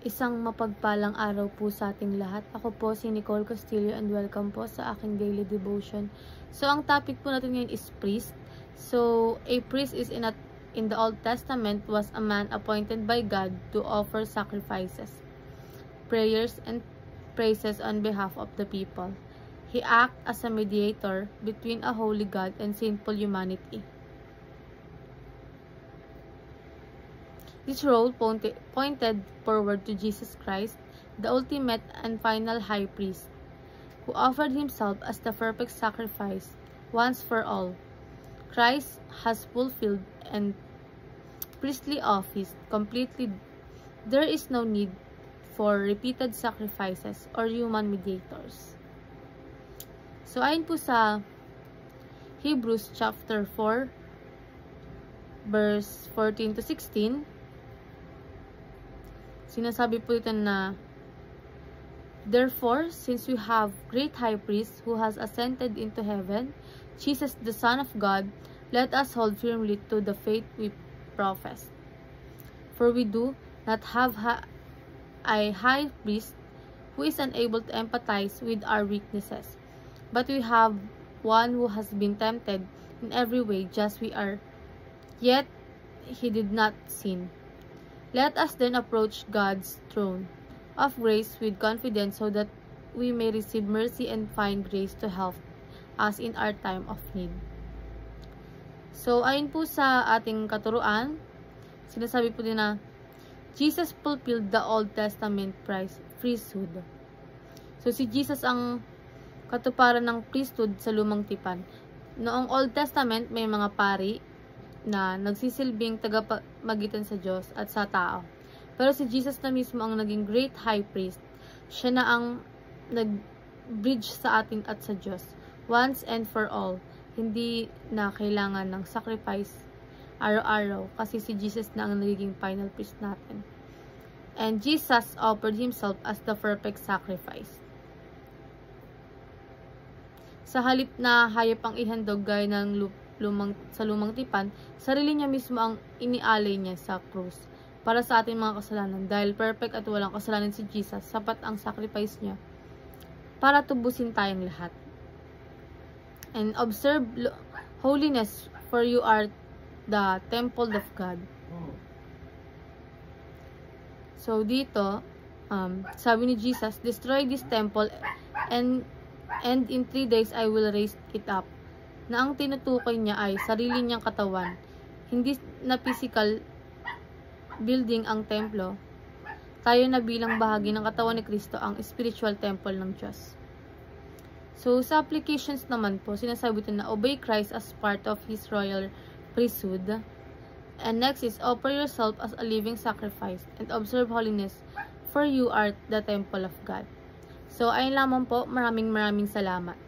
Isang mapagpalang araw po sa ating lahat. Ako po si Nicole Castillo and welcome po sa aking daily devotion. So, ang topic po natin ngayon is priest. So, a priest is in the Old Testament was a man appointed by God to offer sacrifices, prayers, and praises on behalf of the people. He acts as a mediator between a holy God and sinful humanity. This role pointed forward to Jesus Christ, the ultimate and final high priest, who offered himself as the perfect sacrifice once for all. Christ has fulfilled and priestly office completely. There is no need for repeated sacrifices or human mediators. So, ayon po sa Hebrews chapter 4, verse 14 to 16, sinasabi po ito na, therefore, since we have great high priest who has ascended into heaven, Jesus the Son of God, let us hold firmly to the faith we profess. For we do not have a high priest who is unable to empathize with our weaknesses, but we have one who has been tempted in every way just we are, yet he did not sin. Let us then approach God's throne of grace with confidence so that we may receive mercy and find grace to help us in our time of need. So, ayon po sa ating katuruan, sinasabi po din na Jesus fulfilled the Old Testament priesthood. So, si Jesus ang katuparan ng priesthood sa lumang tipan. Noong Old Testament, may mga pari na nagsisilbing tagapamagitan sa Diyos at sa tao. Pero si Jesus na mismo ang naging great high priest. Siya na ang nag-bridge sa atin at sa Diyos. Once and for all. Hindi na kailangan ng sacrifice araw-araw kasi si Jesus na ang nagiging final priest natin. And Jesus offered himself as the perfect sacrifice. Sa halip na hayop ang ihandog gaya ng sa lumang tipan, sarili niya mismo ang inialay niya sa krus para sa ating mga kasalanan. Dahil perfect at walang kasalanan si Jesus, sapat ang sacrifice niya para tubusin tayong lahat. And observe holiness, for you are the temple of God. So dito, sabi ni Jesus, destroy this temple and in 3 days I will raise it up. Na ang tinutukoy niya ay sarili niyang katawan, hindi na physical building ang templo. Tayo na bilang bahagi ng katawan ni Kristo ang spiritual temple ng Diyos. So, sa applications naman po, sinasabi ito na obey Christ as part of His royal priesthood. And next is offer yourself as a living sacrifice and observe holiness, for you are the temple of God. So, ayun lamang po. Maraming salamat.